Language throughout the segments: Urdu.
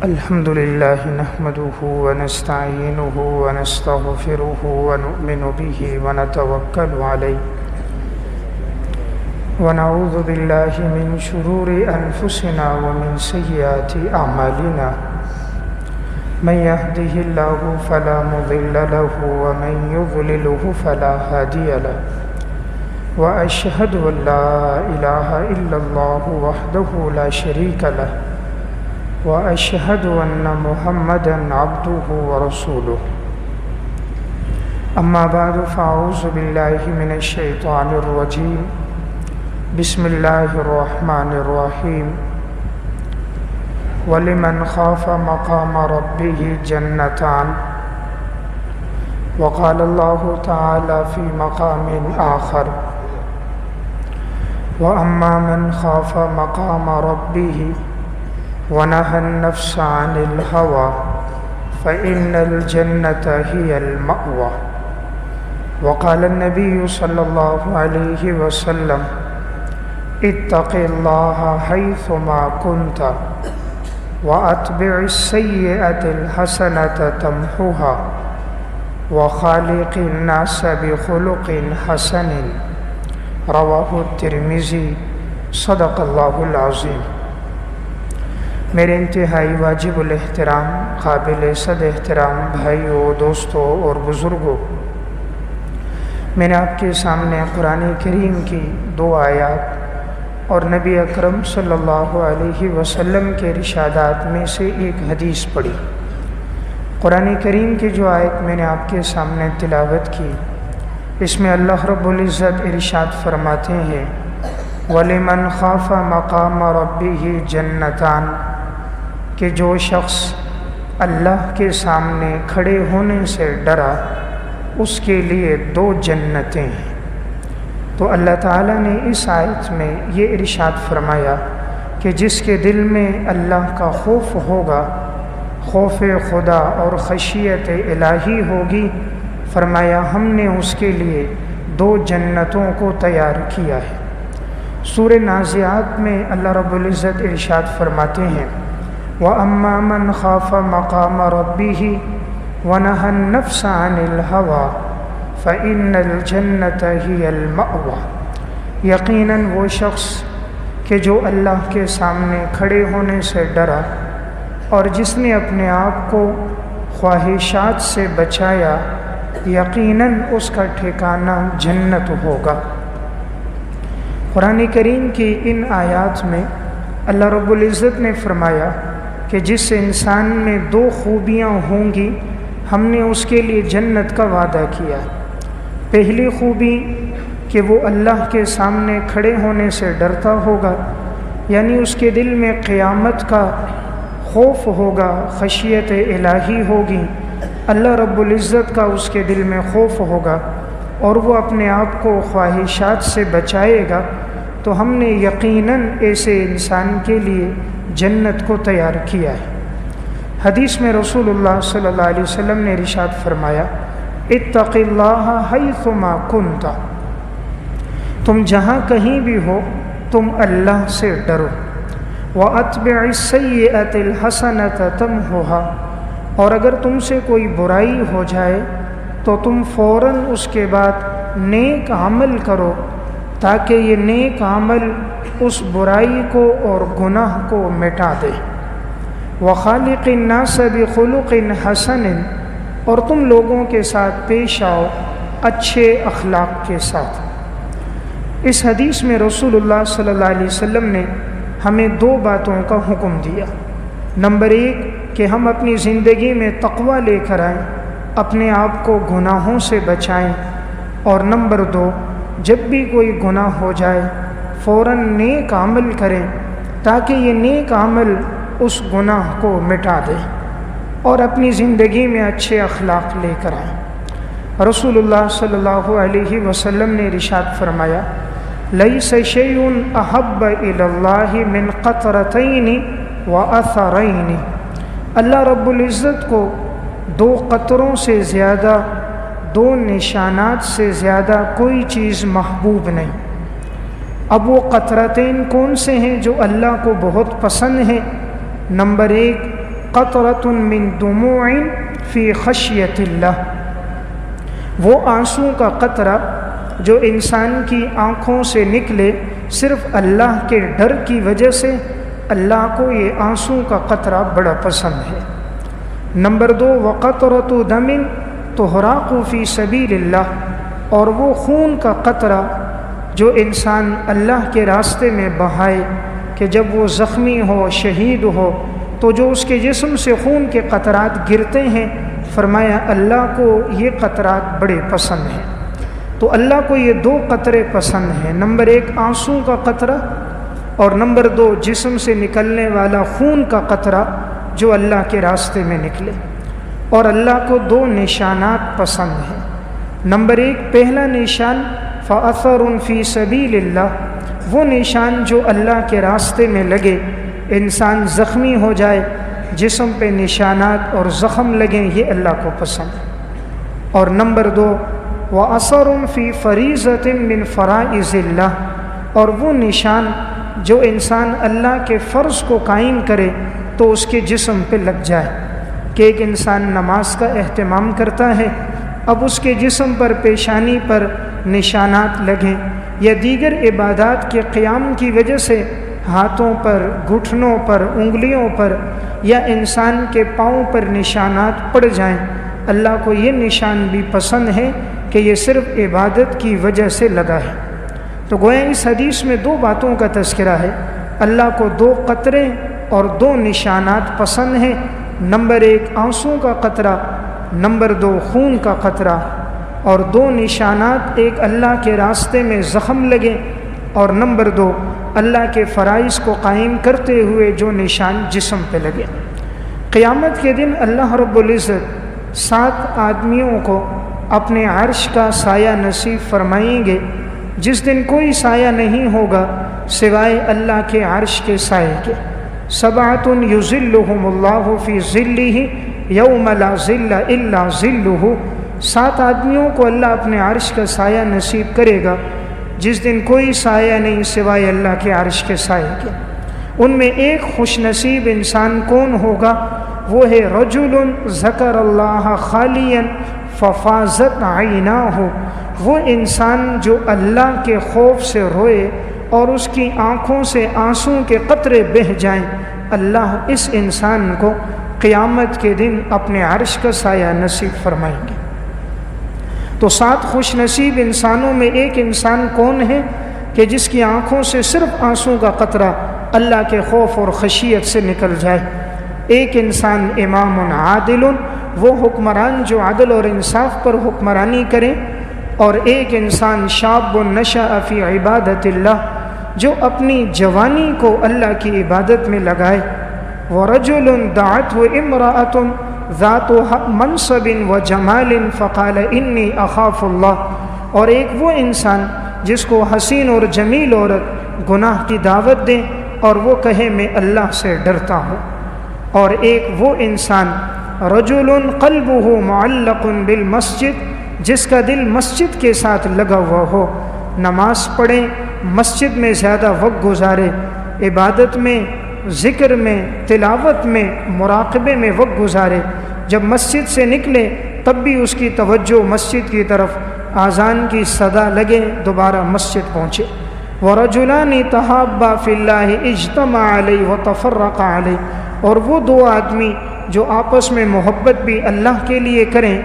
الحمد لله نحمده ونستعينه ونستغفره ونؤمن به ونتوكل عليه ونعوذ بالله من شرور أنفسنا ومن سيئات أعمالنا من يهده الله فلا مضل له ومن يضلله فلا هادي له وأشهد أن لا إله إلا الله وحده لا شريك له وأشهد أن محمدًا عبده ورسوله أما بعد فأعوذ بالله من الشيطان الرجيم بسم الله الرحمن الرحيم ولمن خاف مقام ربه جنتان وقال الله تعالى في مقام آخر وأما من خاف مقام ربه ونهى النفس عن الهوى فإن الجنة هي المأوى وقال النبي صلى الله عليه وسلم اتق الله حيثما كنت وأتبع السيئة الحسنة تمحها وخالق الناس بخلق حسن رواه الترمذي صدق اللہ العظیم۔ میرے انتہائی واجب الاحترام قابل صد احترام بھائیوں، دوستوں اور بزرگوں، میں نے آپ کے سامنے قرآن کریم کی 2 آیات اور نبی اکرم صلی اللہ علیہ وسلم کے ارشادات میں سے ایک حدیث پڑھی۔ قرآن کریم کی جو آیت میں نے آپ کے سامنے تلاوت کی، اس میں اللہ رب العزت ارشاد فرماتے ہیں وَلِمَنْ خَافَ مَقَامَ رَبِّهِ جَنَّتَانِ، کہ جو شخص اللہ کے سامنے کھڑے ہونے سے ڈرا اس کے لیے 2 جنتیں ہیں۔ تو اللہ تعالیٰ نے اس آیت میں یہ ارشاد فرمایا کہ جس کے دل میں اللہ کا خوف ہوگا، خوف خدا اور خشیت الہی ہوگی، فرمایا ہم نے اس کے لیے 2 جنتوں کو تیار کیا ہے۔ سورہ نازعات میں اللہ رب العزت ارشاد فرماتے ہیں وَأَمَّا مَنْ خَافَ مَقَامَ رَبِّهِ وَنَهَى النَّفْسَ عَنِ الْهَوَى فَإِنَّ الْجَنَّةَ هِيَ الْمَأْوَى، یقیناً وہ شخص کہ جو اللہ کے سامنے کھڑے ہونے سے ڈرا اور جس نے اپنے آپ کو خواہشات سے بچایا، یقیناً اس کا ٹھکانہ جنت ہوگا۔ قرآن کریم کی ان آیات میں اللہ رب العزت نے فرمایا کہ جس انسان میں 2 خوبیاں ہوں گی ہم نے اس کے لیے جنت کا وعدہ کیا۔ پہلی خوبی کہ وہ اللہ کے سامنے کھڑے ہونے سے ڈرتا ہوگا، یعنی اس کے دل میں قیامت کا خوف ہوگا، خشیت الہی ہوگی، اللہ رب العزت کا اس کے دل میں خوف ہوگا اور وہ اپنے آپ کو خواہشات سے بچائے گا، تو ہم نے یقیناً ایسے انسان کے لیے جنت کو تیار کیا ہے۔ حدیث میں رسول اللہ صلی اللہ علیہ وسلم نے ارشاد فرمایا اتق اللہ حیثما کنت، تم جہاں کہیں بھی ہو تم اللہ سے ڈرو، وَأَتْبِعِ السَّيِّئَةَ الْحَسَنَةَ تَمْحُهَا، اور اگر تم سے کوئی برائی ہو جائے تو تم فوراً اس کے بعد نیک عمل کرو تاکہ یہ نیک عمل اس برائی کو اور گناہ کو مٹا دے۔ وَخَالِقِ النَّاسَ بِخُلُقٍ حَسَنٍ، اور تم لوگوں کے ساتھ پیش آؤ اچھے اخلاق کے ساتھ۔ اس حدیث میں رسول اللہ صلی اللہ علیہ وسلم نے ہمیں 2 باتوں کا حکم دیا۔ نمبر 1 کہ ہم اپنی زندگی میں تقوی لے کر آئیں، اپنے آپ کو گناہوں سے بچائیں، اور نمبر 2 جب بھی کوئی گناہ ہو جائے فوراً نیک عمل کریں تاکہ یہ نیک عمل اس گناہ کو مٹا دے اور اپنی زندگی میں اچھے اخلاق لے کر آئیں۔ رسول اللہ صلی اللہ علیہ وسلم نے ارشاد فرمایا لیس شیء احب الی اللہ من قطرتین واثرین، اللہ رب العزت کو 2 قطروں سے زیادہ، 2 نشانات سے زیادہ کوئی چیز محبوب نہیں۔ اب وہ قطرتین کون سے ہیں جو اللہ کو بہت پسند ہیں؟ نمبر 1 قطرۃ من دموع فی خشیۃ اللہ، وہ آنسو کا قطرہ جو انسان کی آنکھوں سے نکلے صرف اللہ کے ڈر کی وجہ سے، اللہ کو یہ آنسو کا قطرہ بڑا پسند ہے۔ نمبر 2 وقطرۃ دم تحراق فی سبیل اللہ، اور وہ خون کا قطرہ جو انسان اللہ کے راستے میں بہائے کہ جب وہ زخمی ہو، شہید ہو، تو جو اس کے جسم سے خون کے قطرات گرتے ہیں، فرمایا اللہ کو یہ قطرات بڑے پسند ہیں۔ تو اللہ کو یہ 2 قطرے پسند ہیں، نمبر 1 آنسو کا قطرہ، اور نمبر 2 جسم سے نکلنے والا خون کا قطرہ جو اللہ کے راستے میں نکلے۔ اور اللہ کو 2 نشانات پسند ہیں۔ نمبر 1 پہلا نشان فَأَثَرٌ فِي سَبِيلِ اللَّهِ، وہ نشان جو اللہ کے راستے میں لگے، انسان زخمی ہو جائے، جسم پہ نشانات اور زخم لگیں، یہ اللہ کو پسند ہے۔ اور نمبر 2 وَأَثَرٌ فِي فَرِيضَةٍ مِّن فَرَائِضِ اللَّهِ، اور وہ نشان جو انسان اللہ کے فرض کو قائم کرے تو اس کے جسم پہ لگ جائے، کہ ایک انسان نماز کا اہتمام کرتا ہے، اب اس کے جسم پر، پیشانی پر نشانات لگیں، یا دیگر عبادات کے قیام کی وجہ سے ہاتھوں پر، گھٹنوں پر، انگلیوں پر یا انسان کے پاؤں پر نشانات پڑ جائیں، اللہ کو یہ نشان بھی پسند ہے کہ یہ صرف عبادت کی وجہ سے لگا ہے۔ تو گویا اس حدیث میں 2 باتوں کا تذکرہ ہے، اللہ کو 2 قطرے اور 2 نشانات پسند ہیں، نمبر 1 آنسو کا قطرہ، نمبر 2 خون کا قطرہ، اور 2 نشانات، ایک اللہ کے راستے میں زخم لگے، اور نمبر 2 اللہ کے فرائض کو قائم کرتے ہوئے جو نشان جسم پہ لگے۔ قیامت کے دن اللہ رب العزت 7 آدمیوں کو اپنے عرش کا سایہ نصیب فرمائیں گے، جس دن کوئی سایہ نہیں ہوگا سوائے اللہ کے عرش کے سائے کے۔ 7 یظلہم اللہ فی ظلہ یوم لا ظل الا ظلہ، 7 آدمیوں کو اللہ اپنے عرش کا سایہ نصیب کرے گا، جس دن کوئی سایہ نہیں سوائے اللہ کے عرش کے سائے کے۔ ان میں ایک خوش نصیب انسان کون ہوگا؟ وہ ہے رجل ذکر اللہ خالیا ففاضت عیناہ، وہ انسان جو اللہ کے خوف سے روئے اور اس کی آنکھوں سے آنسو کے قطرے بہہ جائیں، اللہ اس انسان کو قیامت کے دن اپنے عرش کا سایہ نصیب فرمائیں گے۔ تو 7 خوش نصیب انسانوں میں ایک انسان کون ہے کہ جس کی آنکھوں سے صرف آنسو کا قطرہ اللہ کے خوف اور خشیت سے نکل جائے۔ ایک انسان امام عادل، وہ حکمران جو عدل اور انصاف پر حکمرانی کرے، اور ایک انسان شاب نشأ فی عبادت اللہ، جو اپنی جوانی کو اللہ کی عبادت میں لگائے۔ ورجل دعته امرأة ذات منصب وجمال فقال انی اخاف اللہ، اور ایک وہ انسان جس کو حسین اور جمیل عورت گناہ کی دعوت دے اور وہ کہے میں اللہ سے ڈرتا ہوں۔ اور ایک وہ انسان رجل قلبه معلق بالمسجد، جس کا دل مسجد کے ساتھ لگا ہوا ہو، نماز پڑھے، مسجد میں زیادہ وقت گزارے، عبادت میں، ذکر میں، تلاوت میں، مراقبے میں وقت گزارے، جب مسجد سے نکلے تب بھی اس کی توجہ مسجد کی طرف، اذان کی صدا لگے دوبارہ مسجد پہنچے۔ وَرَجُلَانِ تَحَابَّا فِي اللَّهِ اجْتَمَعَ عَلَيْهِ وَتَفَرَّقَ عَلَيْهِ، اور وہ 2 آدمی جو آپس میں محبت بھی اللہ کے لیے کریں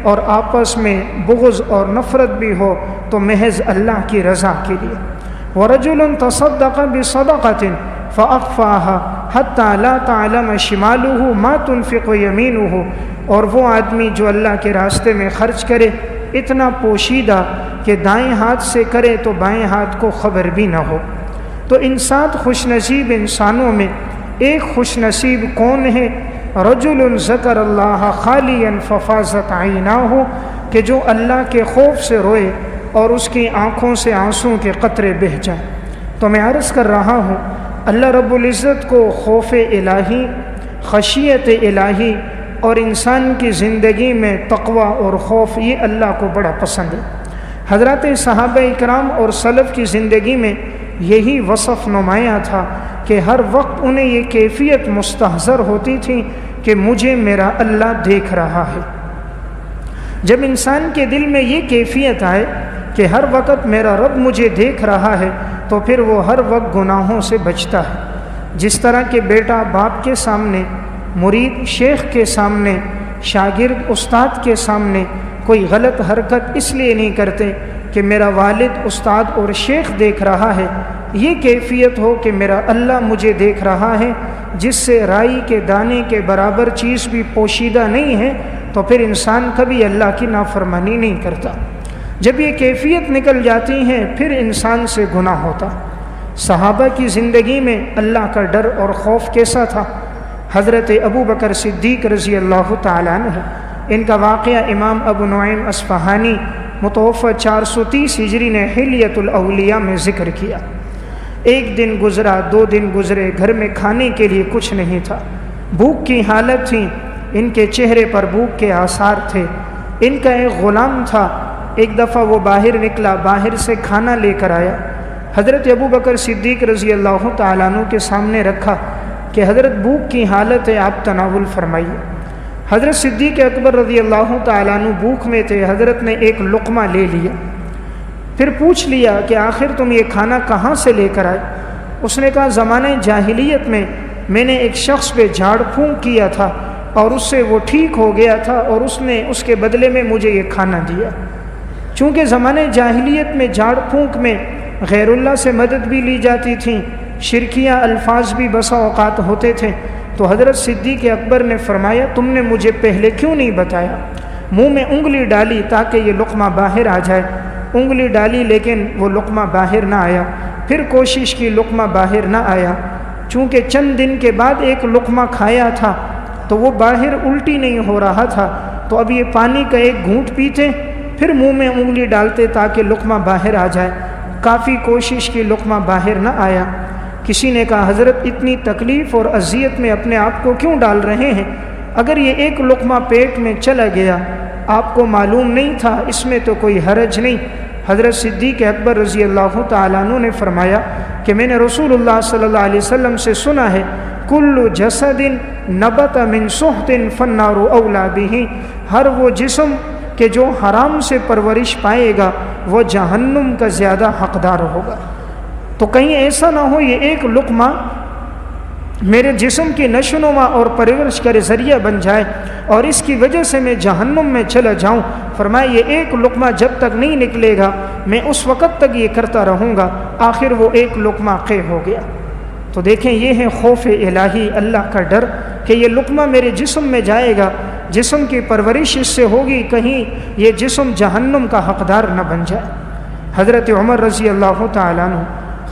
اور آپس میں بغض اور نفرت بھی ہو تو محض اللہ کی رضا کے لیے۔ وَرَجُلٌ تَصَدَّقَ بِصَدَقَةٍ فَأَخْفَاهَا حَتَّى لَا تَعْلَمَ شِمَالُهُ مَا تُنْفِقُ يَمِينُهُ، اور وہ آدمی جو اللہ کے راستے میں خرچ کرے اتنا پوشیدہ کہ دائیں ہاتھ سے کرے تو بائیں ہاتھ کو خبر بھی نہ ہو۔ تو ان 7 خوش نصیب انسانوں میں ایک خوش نصیب کون ہے؟ رجل ذکر اللہ خالیا ففاضت عیناہ، کہ جو اللہ کے خوف سے روئے اور اس کی آنکھوں سے آنسوں کے قطرے بہہ جائیں۔ تو میں عرض کر رہا ہوں، اللہ رب العزت کو خوف الہی، خشیت الہی اور انسان کی زندگی میں تقوی اور خوف، یہ اللہ کو بڑا پسند ہے۔ حضرات صحابہ اکرام اور سلف کی زندگی میں یہی وصف نمایاں تھا کہ ہر وقت انہیں یہ کیفیت مستحضر ہوتی تھی کہ مجھے میرا اللہ دیکھ رہا ہے۔ جب انسان کے دل میں یہ کیفیت آئے کہ ہر وقت میرا رب مجھے دیکھ رہا ہے، تو پھر وہ ہر وقت گناہوں سے بچتا ہے۔ جس طرح کہ بیٹا باپ کے سامنے، مرید شیخ کے سامنے، شاگرد استاد کے سامنے کوئی غلط حرکت اس لیے نہیں کرتے کہ میرا والد استاد اور شیخ دیکھ رہا ہے، یہ کیفیت ہو کہ میرا اللہ مجھے دیکھ رہا ہے، جس سے رائی کے دانے کے برابر چیز بھی پوشیدہ نہیں ہے، تو پھر انسان کبھی اللہ کی نافرمانی نہیں کرتا۔ جب یہ کیفیت نکل جاتی ہے پھر انسان سے گناہ ہوتا۔ صحابہ کی زندگی میں اللہ کا ڈر اور خوف کیسا تھا؟ حضرت ابو بکر صدیق رضی اللہ تعالیٰ عنہ، ان کا واقعہ امام ابو نعیم اصفہانی متوفی 430 ہجری نے حلیۃ الاولیاء میں ذکر کیا۔ ایک دن گزرا، 2 دن گزرے، گھر میں کھانے کے لیے کچھ نہیں تھا، بھوک کی حالت تھی، ان کے چہرے پر بھوک کے آثار تھے۔ ان کا ایک غلام تھا، ایک دفعہ وہ باہر نکلا، باہر سے کھانا لے کر آیا، حضرت ابو بکر صدیق رضی اللہ تعالیٰ عنہ کے سامنے رکھا کہ حضرت بھوک کی حالت ہے، آپ تناول فرمائیے۔ حضرت صدیق اکبر رضی اللہ تعالیٰ عنہ بھوک میں تھے، حضرت نے ایک لقمہ لے لیا، پھر پوچھ لیا کہ آخر تم یہ کھانا کہاں سے لے کر آئے؟ اس نے کہا زمانہ جاہلیت میں نے ایک شخص پہ جھاڑ پھونک کیا تھا اور اس سے وہ ٹھیک ہو گیا تھا، اور اس نے اس کے بدلے میں مجھے یہ کھانا دیا۔ چونکہ زمانہ جاہلیت میں جھاڑ پھونک میں غیر اللہ سے مدد بھی لی جاتی تھی، شرکیہ الفاظ بھی بسا اوقات ہوتے تھے، تو حضرت صدیق اکبر نے فرمایا تم نے مجھے پہلے کیوں نہیں بتایا؟ منہ میں انگلی ڈالی تاکہ یہ لقمہ باہر آ جائے، انگلی ڈالی لیکن وہ لقمہ باہر نہ آیا، پھر کوشش کی لقمہ باہر نہ آیا، چونکہ چند دن کے بعد ایک لقمہ کھایا تھا تو وہ باہر الٹی نہیں ہو رہا تھا، تو اب یہ پانی کا ایک گھونٹ پیتے، پھر منہ میں انگلی ڈالتے تاکہ لقمہ باہر آ جائے، کافی کوشش کی لقمہ باہر نہ آیا۔ کسی نے کہا حضرت اتنی تکلیف اور اذیت میں اپنے آپ کو کیوں ڈال رہے ہیں؟ اگر یہ ایک لقمہ پیٹ میں چلا گیا، آپ کو معلوم نہیں تھا، اس میں تو کوئی حرج نہیں۔ حضرت صدیق اکبر رضی اللہ تعالیٰ عنہ نے فرمایا کہ میں نے رسول اللہ صلی اللہ علیہ وسلم سے سنا ہے کل جسد نبت من سحت فالنار اولی بہ، ہر وہ جسم کہ جو حرام سے پرورش پائے گا وہ جہنم کا زیادہ حقدار ہوگا۔ تو کہیں ایسا نہ ہو یہ ایک لقمہ میرے جسم کی نشوونما اور پرورش کا ذریعہ بن جائے اور اس کی وجہ سے میں جہنم میں چلا جاؤں۔ فرمایا یہ ایک لقمہ جب تک نہیں نکلے گا میں اس وقت تک یہ کرتا رہوں گا۔ آخر وہ ایک لقمہ قے ہو گیا۔ تو دیکھیں یہ ہے خوف الہی، اللہ کا ڈر کہ یہ لقمہ میرے جسم میں جائے گا، جسم کی پرورش اس سے ہوگی، کہیں یہ جسم جہنم کا حقدار نہ بن جائے۔ حضرت عمر رضی اللہ تعالیٰ عنہ،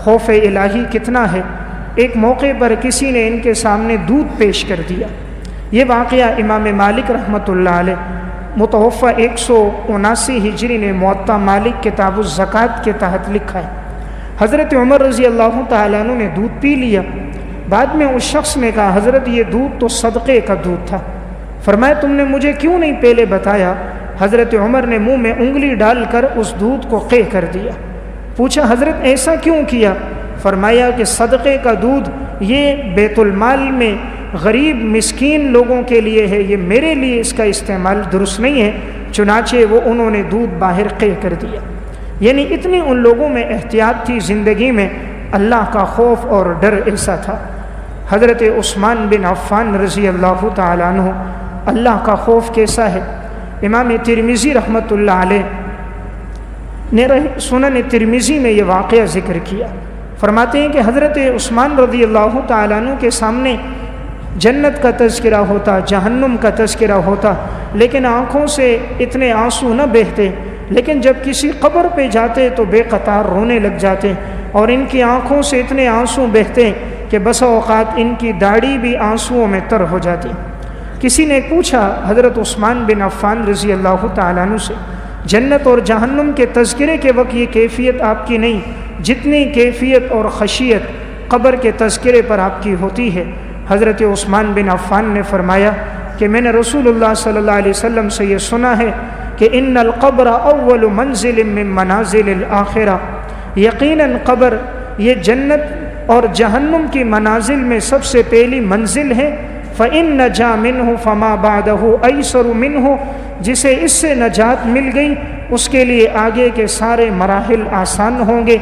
خوف الہی کتنا ہے۔ ایک موقع پر کسی نے ان کے سامنے دودھ پیش کر دیا۔ یہ واقعہ امام مالک رحمۃ اللہ علیہ متوفی 179 ہجری نے موطا مالک کتاب الزکوٰۃ کے تحت لکھا ہے۔ حضرت عمر رضی اللہ تعالیٰ عنہ نے دودھ پی لیا، بعد میں اس شخص نے کہا حضرت یہ دودھ تو صدقے کا دودھ تھا، فرمایا تم نے مجھے کیوں نہیں پہلے بتایا؟ حضرت عمر نے منہ میں انگلی ڈال کر اس دودھ کو قے کر دیا۔ پوچھا حضرت ایسا کیوں کیا؟ فرمایا کہ صدقے کا دودھ یہ بیت المال میں غریب مسکین لوگوں کے لیے ہے، یہ میرے لیے اس کا استعمال درست نہیں ہے، چنانچہ وہ انہوں نے دودھ باہر قے کر دیا۔ یعنی اتنی ان لوگوں میں احتیاط تھی، زندگی میں اللہ کا خوف اور ڈر ایسا تھا۔ حضرت عثمان بن عفان رضی اللہ تعالیٰ عنہ، اللہ کا خوف کیسا ہے۔ امام ترمذی رحمۃ اللہ علیہ نے سنن ترمذی میں یہ واقعہ ذکر کیا، فرماتے ہیں کہ حضرت عثمان رضی اللہ تعالیٰ عنہ کے سامنے جنت کا تذکرہ ہوتا، جہنم کا تذکرہ ہوتا، لیکن آنکھوں سے اتنے آنسو نہ بہتے، لیکن جب کسی قبر پہ جاتے تو بے قطار رونے لگ جاتے، اور ان کی آنکھوں سے اتنے آنسو بہتے کہ بسا اوقات ان کی داڑھی بھی آنسوؤں میں تر ہو جاتی۔ کسی نے پوچھا حضرت عثمان بن عفان رضی اللہ تعالیٰ عنہ سے جنت اور جہنم کے تذکرے کے وقت یہ کیفیت آپ کی نہیں جتنی کیفیت اور خشیت قبر کے تذکرے پر آپ کی ہوتی ہے۔ حضرت عثمان بن عفان نے فرمایا کہ میں نے رسول اللہ صلی اللہ علیہ وسلم سے یہ سنا ہے کہ ان القبر اول منزل من منازل الآخرہ، یقیناً قبر یہ جنت اور جہنم کی منازل میں سب سے پہلی منزل ہے۔ فَإِن نَجَا مِنْهُ فَمَا بَعْدَهُ أَيْسَرُ مِنْهُ، جسے اس سے نجات مل گئی اس کے لیے آگے کے سارے مراحل آسان ہوں گے۔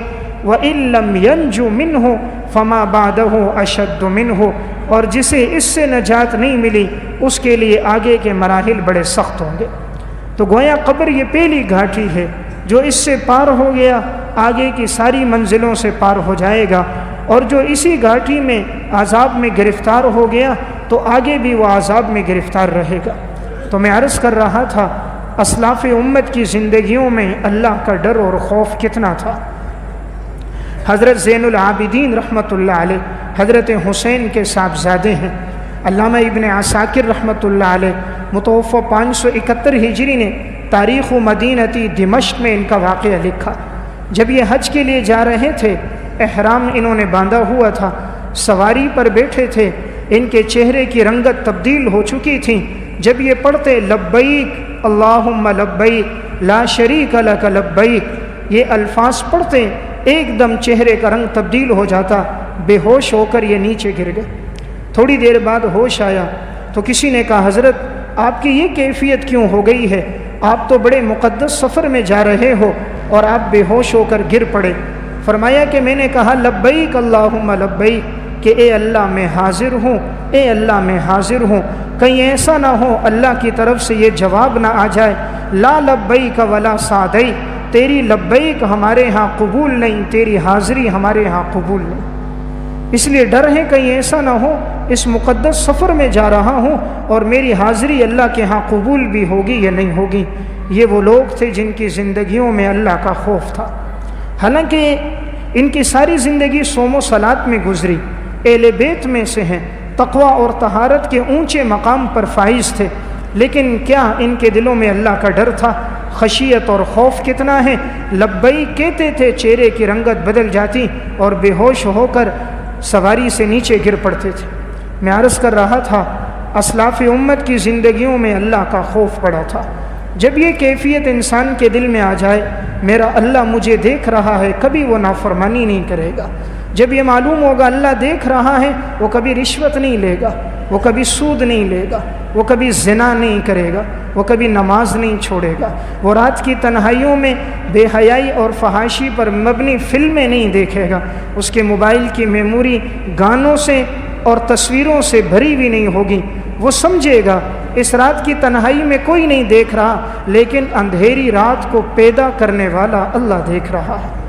وَإِن لَّمْ يَنْجُ مِنْهُ فَمَا بَعْدَهُ أَشَدُّ مِنْهُ، اور جسے اس سے نجات نہیں ملی اس کے لیے آگے کے مراحل بڑے سخت ہوں گے۔ تو گویا قبر یہ پہلی گھاٹی ہے، جو اس سے پار ہو گیا آگے کی ساری منزلوں سے پار ہو جائے گا، اور جو اسی گھاٹی میں عذاب میں گرفتار ہو گیا تو آگے بھی وہ عذاب میں گرفتار رہے گا۔ تو میں عرض کر رہا تھا اسلاف امت کی زندگیوں میں اللہ کا ڈر اور خوف کتنا تھا۔ حضرت زین العابدین رحمۃ اللہ علیہ حضرت حسین کے صاحبزادے ہیں۔ علامہ ابن عساکر رحمۃ اللہ علیہ متوفہ 571 ہجری نے تاریخ مدینتی دمشق میں ان کا واقعہ لکھا۔ جب یہ حج کے لیے جا رہے تھے، احرام انہوں نے باندھا ہوا تھا، سواری پر بیٹھے تھے، ان کے چہرے کی رنگت تبدیل ہو چکی تھی۔ جب یہ پڑھتے لبیک اللہم لبیک لا شریک لک لبیک، یہ الفاظ پڑھتے ایک دم چہرے کا رنگ تبدیل ہو جاتا، بے ہوش ہو کر یہ نیچے گر گئے۔ تھوڑی دیر بعد ہوش آیا تو کسی نے کہا حضرت آپ کی یہ کیفیت کیوں ہو گئی ہے؟ آپ تو بڑے مقدس سفر میں جا رہے ہو اور آپ بے ہوش ہو کر گر پڑے۔ فرمایا کہ میں نے کہا لبیک اللہم لبیک، کہ اے اللہ میں حاضر ہوں، اے اللہ میں حاضر ہوں۔ کہیں ایسا نہ ہو اللہ کی طرف سے یہ جواب نہ آ جائے لا لبیک ولا سعدی، تیری لبیک ہمارے ہاں قبول نہیں، تیری حاضری ہمارے ہاں قبول نہیں۔ اس لیے ڈر ہے کہیں ایسا نہ ہو اس مقدس سفر میں جا رہا ہوں اور میری حاضری اللہ کے ہاں قبول بھی ہوگی یا نہیں ہوگی۔ یہ وہ لوگ تھے جن کی زندگیوں میں اللہ کا خوف تھا۔ حالانکہ ان کی ساری زندگی صوم و صلات میں گزری، اہل بیت میں سے ہیں، تقوی اور طہارت کے اونچے مقام پر فائز تھے، لیکن کیا ان کے دلوں میں اللہ کا ڈر تھا؟ خشیت اور خوف کتنا ہے؟ لبیک کہتے تھے، چہرے کی رنگت بدل جاتی اور بے ہوش ہو کر سواری سے نیچے گر پڑتے تھے۔ میں عرض کر رہا تھا اسلاف امت کی زندگیوں میں اللہ کا خوف پڑا تھا۔ جب یہ کیفیت انسان کے دل میں آ جائے میرا اللہ مجھے دیکھ رہا ہے، کبھی وہ نافرمانی نہیں کرے گا۔ جب یہ معلوم ہوگا اللہ دیکھ رہا ہے، وہ کبھی رشوت نہیں لے گا، وہ کبھی سود نہیں لے گا، وہ کبھی زنا نہیں کرے گا، وہ کبھی نماز نہیں چھوڑے گا، وہ رات کی تنہائیوں میں بے حیائی اور فحاشی پر مبنی فلمیں نہیں دیکھے گا، اس کے موبائل کی میموری گانوں سے اور تصویروں سے بھری بھی نہیں ہوگی۔ وہ سمجھے گا اس رات کی تنہائی میں کوئی نہیں دیکھ رہا، لیکن اندھیری رات کو پیدا کرنے والا اللہ دیکھ رہا ہے۔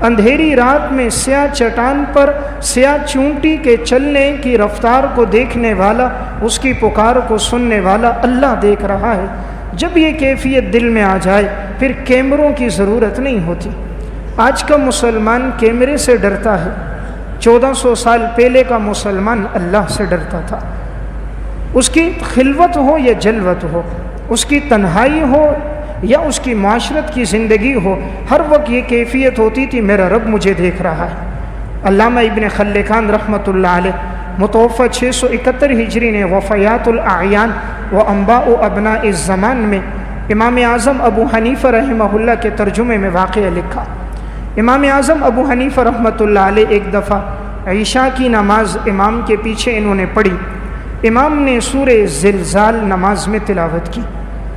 اندھیری رات میں سیاہ چٹان پر سیاہ چونٹی کے چلنے کی رفتار کو دیکھنے والا، اس کی پکار کو سننے والا اللہ دیکھ رہا ہے۔ جب یہ کیفیت دل میں آ جائے پھر کیمروں کی ضرورت نہیں ہوتی۔ آج کا مسلمان کیمرے سے ڈرتا ہے، 1400 سال پہلے کا مسلمان اللہ سے ڈرتا تھا۔ اس کی خلوت ہو یا جلوت ہو، اس کی تنہائی ہو یا اس کی معاشرت کی زندگی ہو، ہر وقت یہ کیفیت ہوتی تھی میرا رب مجھے دیکھ رہا ہے۔ علامہ ابن خلکان رحمۃ اللہ علیہ متوفہ 671 ہجری نے وفیات الاعیان و انباء ابناء الزمان میں امام اعظم ابو حنیفہ رحمہ اللہ کے ترجمے میں واقعہ لکھا۔ امام اعظم ابو حنیفہ رحمۃ اللہ علیہ ایک دفعہ عشاء کی نماز امام کے پیچھے انہوں نے پڑھی۔ امام نے سورہ زلزال نماز میں تلاوت کی۔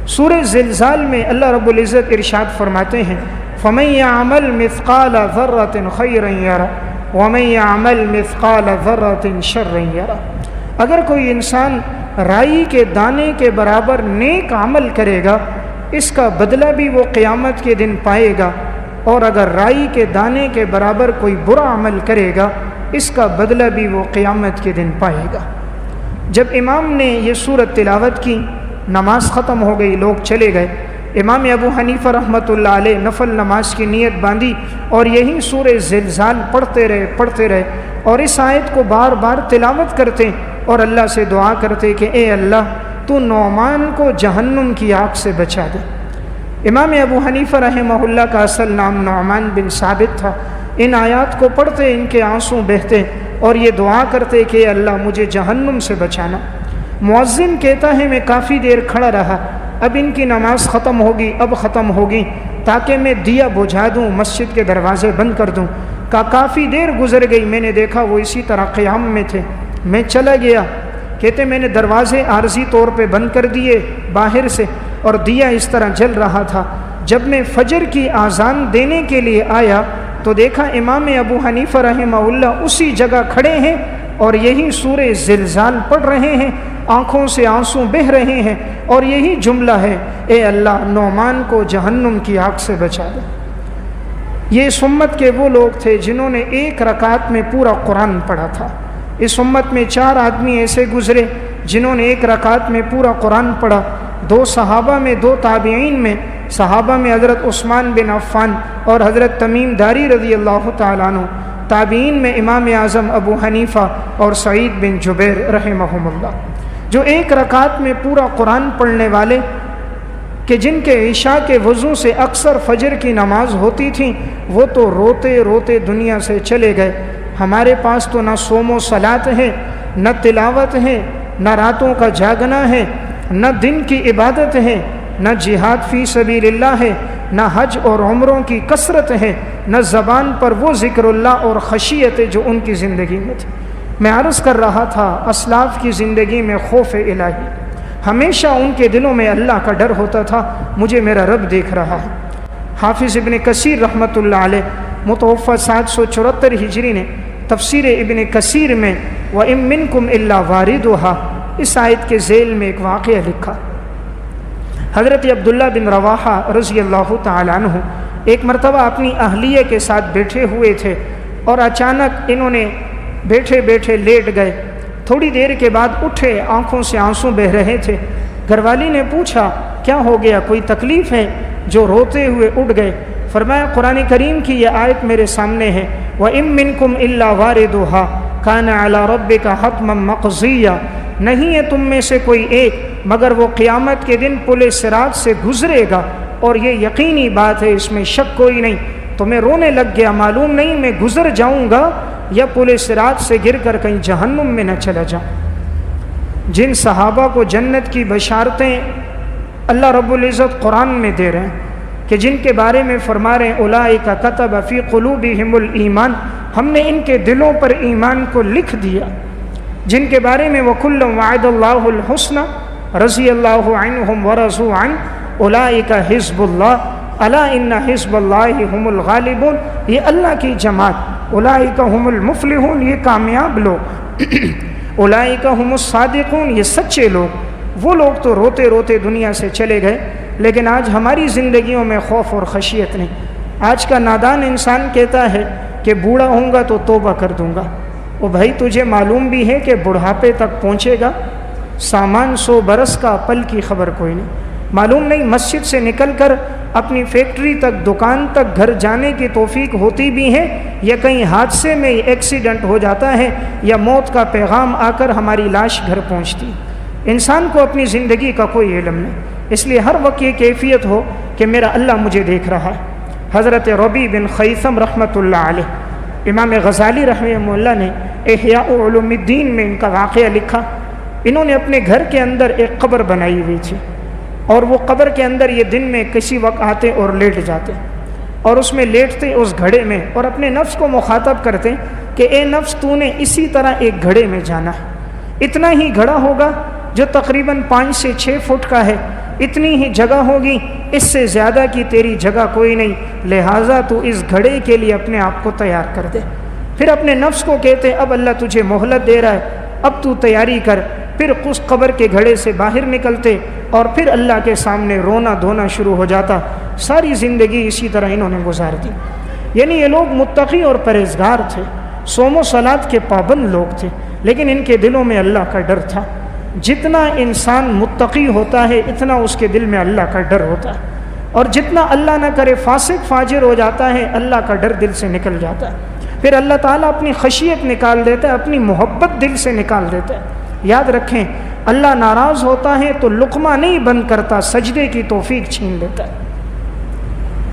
سورہ زلزال میں اللہ رب العزت ارشاد فرماتے ہیں فَمَن يَعْمَلْ مِثْقَالَ ذَرَّةٍ خَيْرًا يَرَهُ وَمَن يَعْمَلْ مِثْقَالَ ذَرَّةٍ شَرًّا يَرَهُ۔ اگر کوئی انسان رائی کے دانے کے برابر نیک عمل کرے گا اس کا بدلہ بھی وہ قیامت کے دن پائے گا، اور اگر رائی کے دانے کے برابر کوئی برا عمل کرے گا اس کا بدلہ بھی وہ قیامت کے دن پائے گا۔ جب امام نے یہ سورت تلاوت کی نماز ختم ہو گئی، لوگ چلے گئے۔ امام ابو حنیفہ رحمۃ اللہ علیہ نفل نماز کی نیت باندھی اور یہی سورہ زلزال پڑھتے رہے اور اس آیت کو بار بار تلاوت کرتے اور اللہ سے دعا کرتے کہ اے اللہ تو نعمان کو جہنم کی آگ سے بچا دے۔ امام ابو حنیفہ رحمہ اللہ کا اصل نام نعمان بن ثابت تھا۔ ان آیات کو پڑھتے ان کے آنسو بہتے اور یہ دعا کرتے کہ اے اللہ مجھے جہنم سے بچانا۔ مؤذن کہتا ہے میں کافی دیر کھڑا رہا، اب ان کی نماز ختم ہوگی، اب ختم ہوگی تاکہ میں دیا بجھا دوں، مسجد کے دروازے بند کر دوں۔ کافی دیر گزر گئی، میں نے دیکھا وہ اسی طرح قیام میں تھے۔ میں چلا گیا، کہتے میں نے دروازے عارضی طور پہ بند کر دیے باہر سے، اور دیا اس طرح جل رہا تھا۔ جب میں فجر کی اذان دینے کے لیے آیا تو دیکھا امام ابو حنیفہ رحمہ اللہ اسی جگہ کھڑے ہیں اور یہی سورہ زلزال پڑھ رہے ہیں، آنکھوں سے آنسو بہہ رہے ہیں، اور یہی جملہ ہے، اے اللہ نعمان کو جہنم کی آگ سے بچا دے۔ یہ اس امت کے وہ لوگ تھے جنہوں نے ایک رکعت میں پورا قرآن پڑھا تھا۔ اس امت میں 4 آدمی ایسے گزرے جنہوں نے ایک رکعت میں پورا قرآن پڑھا، 2 صحابہ میں، 2 تابعین میں۔ صحابہ میں حضرت عثمان بن عفان اور حضرت تمیم داری رضی اللہ تعالیٰ عنہ، تابعین میں امام اعظم ابو حنیفہ اور سعید بن جبیر رحمہم اللہ، جو ایک رکعت میں پورا قرآن پڑھنے والے، کہ جن کے عشاء کے وضو سے اکثر فجر کی نماز ہوتی تھی، وہ تو روتے روتے دنیا سے چلے گئے۔ ہمارے پاس تو نہ صوم و صلات ہے، نہ تلاوت ہے، نہ راتوں کا جاگنا ہے، نہ دن کی عبادت ہے، نہ جہاد فی سبیل اللہ ہے، نہ حج اور عمروں کی کثرت ہے، نہ زبان پر وہ ذکر اللہ اور خشیت جو ان کی زندگی میں تھی۔ میں عرض کر رہا تھا، اسلاف کی زندگی میں خوف الہی، ہمیشہ ان کے دلوں میں اللہ کا ڈر ہوتا تھا، مجھے میرا رب دیکھ رہا ہے۔ حافظ ابن کثیر رحمۃ اللہ علیہ متوفی 774 ہجری نے تفسیر ابن کثیر میں وَإِن مِّنكُمْ إِلَّا وَارِدُهَا اس آیت کے ذیل میں ایک واقعہ لکھا۔ حضرت عبداللہ بن رواحہ رضی اللہ تعالیٰ عنہ ایک مرتبہ اپنی اہلیہ کے ساتھ بیٹھے ہوئے تھے، اور اچانک انہوں نے بیٹھے بیٹھے لیٹ گئے۔ تھوڑی دیر کے بعد اٹھے، آنکھوں سے آنسو بہہ رہے تھے۔ گھر والی نے پوچھا کیا ہو گیا، کوئی تکلیف ہے؟ جو روتے ہوئے اٹھ گئے۔ فرمایا قرآن کریم کی یہ آیت میرے سامنے ہے، وَإِن مِّنكُمْ إِلَّا وَارِدُهَا كَانَ عَلَى رَبِّكَ حَتْمًا مَّقْضِيًّا، نہیں ہے تم میں سے کوئی ایک مگر وہ قیامت کے دن پل صراط سے گزرے گا، اور یہ یقینی بات ہے، اس میں شک کوئی نہیں۔ تو میں رونے لگ گیا، معلوم نہیں میں گزر جاؤں گا یا پل صراط سے گر کر کہیں جہنم میں نہ چلا جاؤں۔ جن صحابہ کو جنت کی بشارتیں اللہ رب العزت قرآن میں دے رہے ہیں، کہ جن کے بارے میں فرما رہے ہیں اولئک کتب فی قلوبہم الایمان، ہم نے ان کے دلوں پر ایمان کو لکھ دیا۔ جن کے بارے میں وَكُلًّا وَعَدَ اللَّهُ الْحُسْنَى رضی اللہ عنہم ورضوا عنہ اولئک حزب اللہ الا ان حزب اللہ هم الغالبون، یہ اللہ کی جماعت، اولئک هم المفلحون، یہ کامیاب لوگ، اولئک هم الصادقون، یہ سچے لوگ۔ وہ لوگ تو روتے روتے دنیا سے چلے گئے، لیکن آج ہماری زندگیوں میں خوف اور خشیت نہیں۔ آج کا نادان انسان کہتا ہے کہ بوڑھا ہوں گا تو توبہ کر دوں گا۔ او بھائی تجھے معلوم بھی ہے کہ بڑھاپے تک پہنچے گا، سامان 100 برس کا، پل کی خبر کوئی نہیں۔ معلوم نہیں مسجد سے نکل کر اپنی فیکٹری تک، دکان تک، گھر جانے کی توفیق ہوتی بھی ہے، یا کہیں حادثے میں ایکسیڈنٹ ہو جاتا ہے، یا موت کا پیغام آ کر ہماری لاش گھر پہنچتی۔ انسان کو اپنی زندگی کا کوئی علم نہیں، اس لیے ہر وقت یہ کیفیت ہو کہ میرا اللہ مجھے دیکھ رہا ہے۔ حضرت ربیع بن خیثم رحمۃ اللہ علیہ، امام غزالی رحمہ اللہ نے احیاء علوم الدین میں ان کا واقعہ لکھا۔ انہوں نے اپنے گھر کے اندر ایک قبر بنائی ہوئی تھی، اور وہ قبر کے اندر یہ دن میں کسی وقت آتے اور لیٹ جاتے، اور اس میں لیٹتے اس گھڑے میں، اور اپنے نفس کو مخاطب کرتے کہ اے نفس تو نے اسی طرح ایک گھڑے میں جانا ہے، اتنا ہی گھڑا ہوگا جو تقریباً 5 سے 6 فٹ کا ہے، اتنی ہی جگہ ہوگی، اس سے زیادہ کی تیری جگہ کوئی نہیں، لہٰذا تو اس گھڑے کے لیے اپنے آپ کو تیار کر دے۔ پھر اپنے نفس کو کہتے اب اللہ تجھے مہلت دے رہا ہے، اب تو تیاری کر۔ پھر اس قبر کے گھڑے سے باہر نکلتے، اور پھر اللہ کے سامنے رونا دھونا شروع ہو جاتا۔ ساری زندگی اسی طرح انہوں نے گزار دی۔ یعنی یہ لوگ متقی اور پرہیزگار تھے، صوم و صلات کے پابند لوگ تھے، لیکن ان کے دلوں میں اللہ کا ڈر تھا۔ جتنا انسان متقی ہوتا ہے اتنا اس کے دل میں اللہ کا ڈر ہوتا ہے، اور جتنا اللہ نہ کرے فاسق فاجر ہو جاتا ہے، اللہ کا ڈر دل سے نکل جاتا ہے۔ پھر اللہ تعالیٰ اپنی خشیت نکال دیتا ہے، اپنی محبت دل سے نکال دیتا ہے۔ یاد رکھیں، اللہ ناراض ہوتا ہے تو لقمہ نہیں بند کرتا، سجدے کی توفیق چھین لیتا ہے۔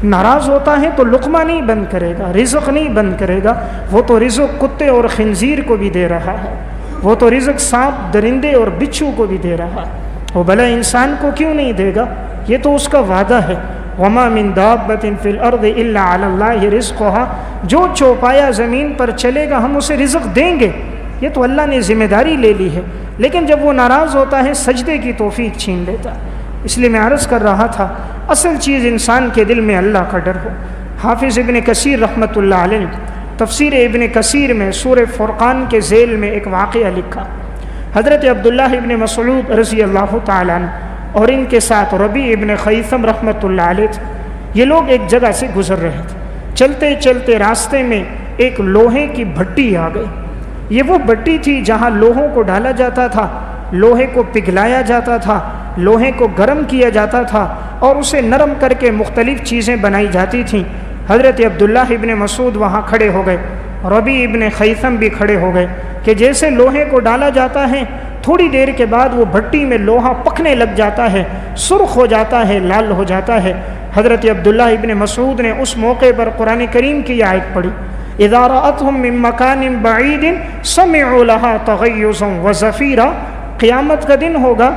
ناراض ہوتا ہے تو لقمہ نہیں بند کرے گا، رزق نہیں بند کرے گا، وہ تو رزق کتے اور خنزیر کو بھی دے رہا ہے، وہ تو رزق سانپ، درندے اور بچھو کو بھی دے رہا ہے، وہ بھلا انسان کو کیوں نہیں دے گا؟ یہ تو اس کا وعدہ ہے۔ وَمَا مِن دَابَّةٍ فِي الْأَرْضِ إِلَّا عَلَى اللَّهِ رِزْقُهَا، جو چوپایا زمین پر چلے گا ہم اسے رزق دیں گے، یہ تو اللہ نے ذمہ داری لے لی ہے، لیکن جب وہ ناراض ہوتا ہے سجدے کی توفیق چھین لیتا ہے۔ اس لیے میں عرض کر رہا تھا، اصل چیز انسان کے دل میں اللہ کا ڈر ہو۔ حافظ ابن کثیر رحمۃ اللہ علیہ نے تفسیر ابن کثیر میں سورہ فرقان کے ذیل میں ایک واقعہ لکھا۔ حضرت عبداللہ ابن مسعود رضی اللہ تعالیٰ عنہ اور ان کے ساتھ ربیع ابن خیثم رحمۃ اللہ علیہ تھے۔ یہ لوگ ایک جگہ سے گزر رہے تھے، چلتے چلتے راستے میں ایک لوہے کی بھٹی آ گئی۔ یہ وہ بھٹی تھی جہاں لوہوں کو ڈالا جاتا تھا، لوہے کو پگھلایا جاتا تھا، لوہے کو گرم کیا جاتا تھا اور اسے نرم کر کے مختلف چیزیں بنائی جاتی تھیں۔ حضرت عبداللہ ابن مسعود وہاں کھڑے ہو گئے، ربیع ابن خیثم بھی کھڑے ہو گئے کہ جیسے لوہے کو ڈالا جاتا ہے تھوڑی دیر کے بعد وہ بھٹی میں لوہا پکنے لگ جاتا ہے، سرخ ہو جاتا ہے، لال ہو جاتا ہے۔ حضرت عبداللہ ابن مسعود نے اس موقع پر قرآن کریم کی آیت پڑھی، اذا رأتهم من مکان بعید سمعوا لها تغیظا وزفیرا۔ قیامت کا دن ہوگا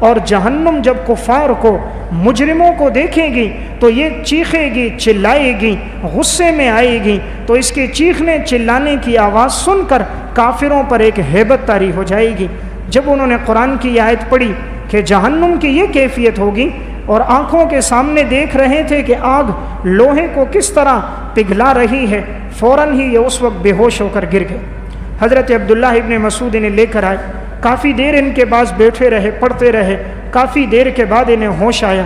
اور جہنم جب کفار کو، مجرموں کو دیکھے گی تو یہ چیخے گی، چلائے گی، غصے میں آئے گی، تو اس کے چیخنے چلانے کی آواز سن کر کافروں پر ایک ہیبت طاری ہو جائے گی۔ جب انہوں نے قرآن کی آیت پڑھی کہ جہنم کی یہ کیفیت ہوگی اور آنکھوں کے سامنے دیکھ رہے تھے کہ آگ لوہے کو کس طرح پگھلا رہی ہے، فوراً ہی یہ اس وقت بے ہوش ہو کر گر گئے۔ حضرت عبداللہ ابن مسعود انہیں لے کر آئے، کافی دیر ان کے پاس بیٹھے رہے، پڑھتے رہے۔ کافی دیر کے بعد انہیں ہوش آیا،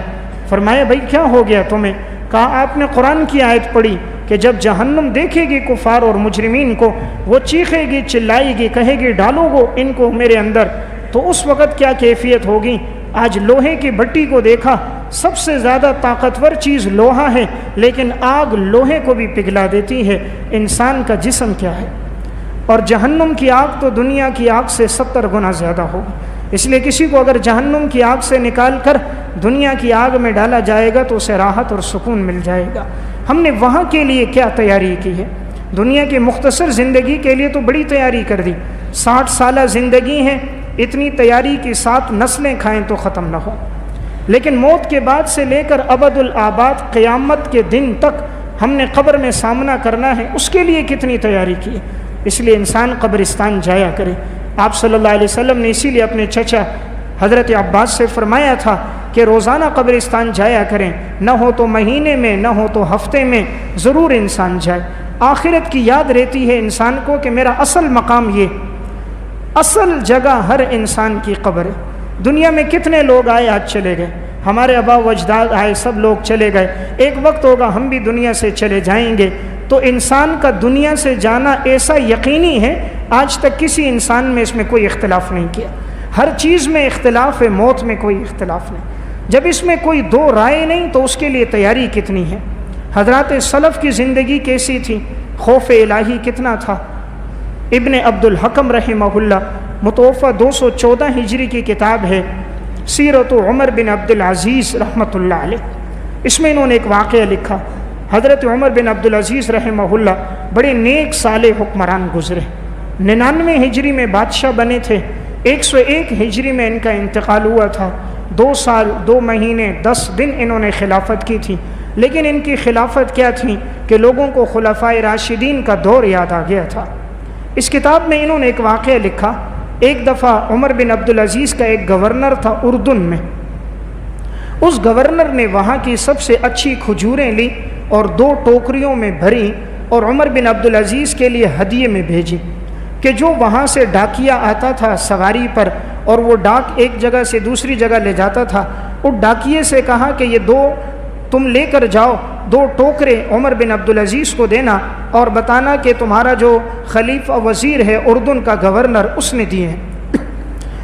فرمایا بھائی کیا ہو گیا تمہیں؟ کہا آپ نے قرآن کی آیت پڑھی کہ جب جہنم دیکھے گی کفار اور مجرمین کو، وہ چیخے گی، چلائے گی، کہے گی ڈالو گو ان کو میرے اندر، تو اس وقت کیا کیفیت ہوگی۔ آج لوہے کی بھٹی کو دیکھا، سب سے زیادہ طاقتور چیز لوہا ہے، لیکن آگ لوہے کو بھی پگھلا دیتی ہے۔ انسان کا جسم کیا ہے؟ اور جہنم کی آگ تو دنیا کی آگ سے 70 گنا زیادہ ہوگی۔ اس لیے کسی کو اگر جہنم کی آگ سے نکال کر دنیا کی آگ میں ڈالا جائے گا تو اسے راحت اور سکون مل جائے گا۔ ہم نے وہاں کے لیے کیا تیاری کی ہے؟ دنیا کی مختصر زندگی کے لیے تو بڑی تیاری کر دی، 60 سالہ زندگی ہے، اتنی تیاری کی 7 نسلیں کھائیں تو ختم نہ ہو، لیکن موت کے بعد سے لے کر ابد الآباد قیامت کے دن تک ہم نے قبر میں سامنا کرنا ہے، اس کے لیے کتنی تیاری کی ہے۔ اس لیے انسان قبرستان جایا کرے۔ آپ صلی اللہ علیہ وسلم نے اسی لیے اپنے چچا حضرت عباس سے فرمایا تھا کہ روزانہ قبرستان جایا کریں، نہ ہو تو مہینے میں، نہ ہو تو ہفتے میں، ضرور انسان جائے۔ آخرت کی یاد رہتی ہے انسان کو کہ میرا اصل مقام یہ، اصل جگہ ہر انسان کی قبر ہے۔ دنیا میں کتنے لوگ آئے آج چلے گئے، ہمارے آبا و اجداد آئے، سب لوگ چلے گئے، ایک وقت ہوگا ہم بھی دنیا سے چلے جائیں گے۔ تو انسان کا دنیا سے جانا ایسا یقینی ہے، آج تک کسی انسان میں اس میں کوئی اختلاف نہیں کیا۔ ہر چیز میں اختلاف ہے، موت میں کوئی اختلاف نہیں۔ جب اس میں کوئی دو رائے نہیں تو اس کے لیے تیاری کتنی ہے۔ حضرات سلف کی زندگی کیسی تھی، خوف الہی کتنا تھا۔ ابن عبد الحکم رحمہ اللہ، متوفہ 214 ہجری کی کتاب ہے سیرت عمر بن عبد العزیز رحمۃ اللہ علیہ، اس میں انہوں نے ایک واقعہ لکھا۔ حضرت عمر بن عبد العزیز رحمہ اللہ بڑے نیک صالح حکمران گزرے، 99 ہجری میں بادشاہ بنے تھے، 101 ہجری میں ان کا انتقال ہوا تھا۔ 2 سال 2 مہینے 10 دن انہوں نے خلافت کی تھی، لیکن ان کی خلافت کیا تھی کہ لوگوں کو خلفائے راشدین کا دور یاد آ گیا تھا۔ اس کتاب میں انہوں نے ایک واقعہ لکھا، ایک دفعہ عمر بن عبد العزیز کا ایک گورنر تھا اردن میں، اس گورنر نے وہاں کی سب سے اچھی کھجوریں لی اور 2 ٹوکریوں میں بھری اور عمر بن عبد العزیز کے لیے ہدیے میں بھیجی کہ جو وہاں سے ڈاکیا آتا تھا سواری پر اور وہ ڈاک ایک جگہ سے دوسری جگہ لے جاتا تھا، اس ڈاکیے سے کہا کہ یہ 2 تم لے کر جاؤ، 2 ٹوکرے عمر بن عبد العزیز کو دینا اور بتانا کہ تمہارا جو خلیفہ وزیر ہے اردن کا گورنر اس نے دیے ہیں۔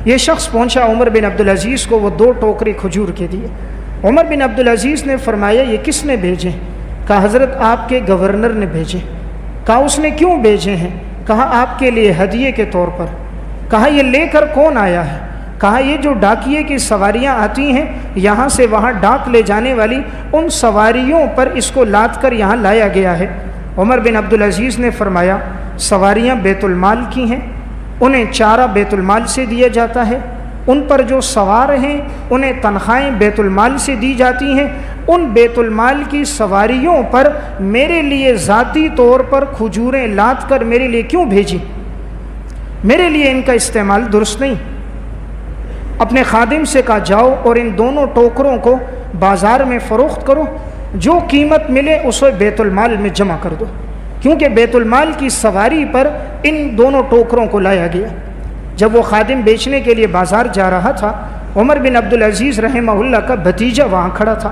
یہ شخص پہنچا عمر بن عبد العزیز کو، وہ 2 ٹوکرے کھجور کے دیے۔ عمر بن عبد العزیز نے فرمایا یہ کس نے بھیجے؟ کہا حضرت آپ کے گورنر نے بھیجے۔ کہا اس نے کیوں بھیجے ہیں؟ کہا آپ کے لیے ہدیے کے طور پر۔ کہا یہ لے کر کون آیا ہے؟ کہا یہ جو ڈاکیے کی سواریاں آتی ہیں یہاں سے وہاں ڈاک لے جانے والی، ان سواریوں پر اس کو لاد کر یہاں لایا گیا ہے۔ عمر بن عبد العزیز نے فرمایا سواریاں بیت المال کی ہیں، انہیں چارہ بیت المال سے دیا جاتا ہے، ان پر جو سوار ہیں انہیں تنخواہیں بیت المال سے دی جاتی ہیں، ان بیت المال کی سواریوں پر میرے لیے ذاتی طور پر کھجوریں لاد کر میرے لیے کیوں بھیجی؟ میرے لیے ان کا استعمال درست نہیں۔ اپنے خادم سے کہا جاؤ اور ان دونوں ٹوکروں کو بازار میں فروخت کرو، جو قیمت ملے اسے بیت المال میں جمع کر دو، کیونکہ بیت المال کی سواری پر ان دونوں ٹوکروں کو لایا گیا۔ جب وہ خادم بیچنے کے لیے بازار جا رہا تھا، عمر بن عبدالعزیز رحمہ اللہ کا بھتیجا وہاں کھڑا تھا۔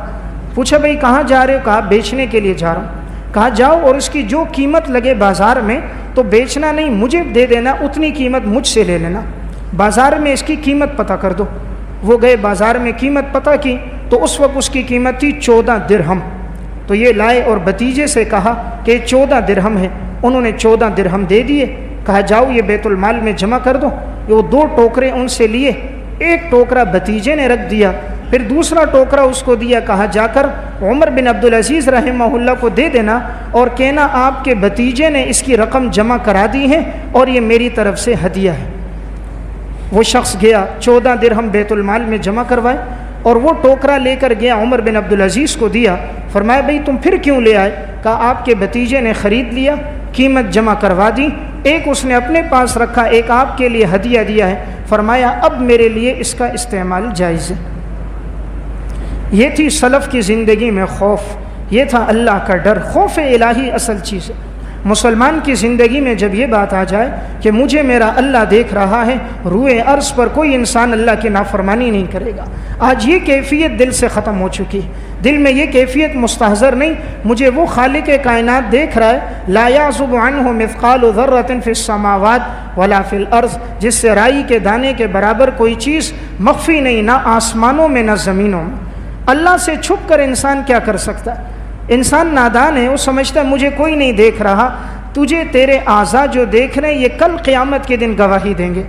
پوچھا بھائی کہاں جا رہے ہو؟ کہا بیچنے کے لیے جا رہا ہوں۔ کہا جاؤ اور اس کی جو قیمت لگے بازار میں تو بیچنا نہیں، مجھے دے دینا، اتنی قیمت مجھ سے لے لینا، بازار میں اس کی قیمت پتہ کر دو۔ وہ گئے بازار میں قیمت پتہ کی تو اس وقت اس کی قیمت تھی 14 درہم۔ تو یہ لائے اور بھتیجے سے کہا کہ 14 درہم ہے، انہوں نے 14 درہم دے دیے۔ کہا جاؤ یہ بیت المال میں جمع کر دو۔ وہ 2 ٹوکرے ان سے لیے، ایک ٹوکرا بھتیجے نے رکھ دیا، پھر دوسرا ٹوکرا اس کو دیا، کہا جا کر عمر بن عبدالعزیز رحمہ اللہ کو دے دینا اور کہنا آپ کے بھتیجے نے اس کی رقم جمع کرا دی ہے اور یہ میری طرف سے ہدیہ ہے۔ وہ شخص گیا، 14 درہم بیت المال میں جمع کروائے اور وہ ٹوکرا لے کر گیا، عمر بن عبدالعزیز کو دیا۔ فرمایا بھئی تم پھر کیوں لے آئے؟ کہا آپ کے بھتیجے نے خرید لیا، قیمت جمع کروا دی، ایک اس نے اپنے پاس رکھا، ایک آپ کے لیے ہدیہ دیا ہے۔ فرمایا اب میرے لیے اس کا استعمال جائز ہے۔ یہ تھی سلف کی زندگی میں خوف، یہ تھا اللہ کا ڈر۔ خوف الہی اصل چیز ہے۔ مسلمان کی زندگی میں جب یہ بات آ جائے کہ مجھے میرا اللہ دیکھ رہا ہے، روئے عرض پر کوئی انسان اللہ کی نافرمانی نہیں کرے گا۔ آج یہ کیفیت دل سے ختم ہو چکی ہے، دل میں یہ کیفیت مستحضر نہیں، مجھے وہ خالق کائنات دیکھ رہا ہے، لا یعزب عنہ مثقال ذرۃ فی السماوات ولا فی الارض، جس سے رائی کے دانے کے برابر کوئی چیز مخفی نہیں، نہ آسمانوں میں نہ زمینوں میں۔ اللہ سے چھپ کر انسان کیا کر سکتا ہے؟ انسان نادان ہے، وہ سمجھتا ہے مجھے کوئی نہیں دیکھ رہا۔ تجھے تیرے اعضاء جو دیکھ رہے ہیں یہ کل قیامت کے دن گواہی دیں گے۔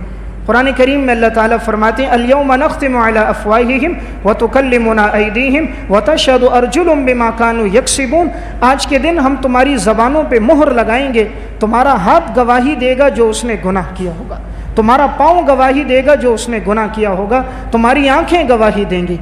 قرآن کریم میں اللہ تعالیٰ فرماتے ہیں الیوم نختم علی افواہہم وتکلمنا ایدیہم وتشہد ارجلہم بما کانوا یکسبون۔ آج کے دن ہم تمہاری زبانوں پہ مہر لگائیں گے، تمہارا ہاتھ گواہی دے گا جو اس نے گناہ کیا ہوگا، تمہارا پاؤں گواہی دے گا جو اس نے گناہ کیا ہوگا، تمہاری آنکھیں گواہی دیں گی۔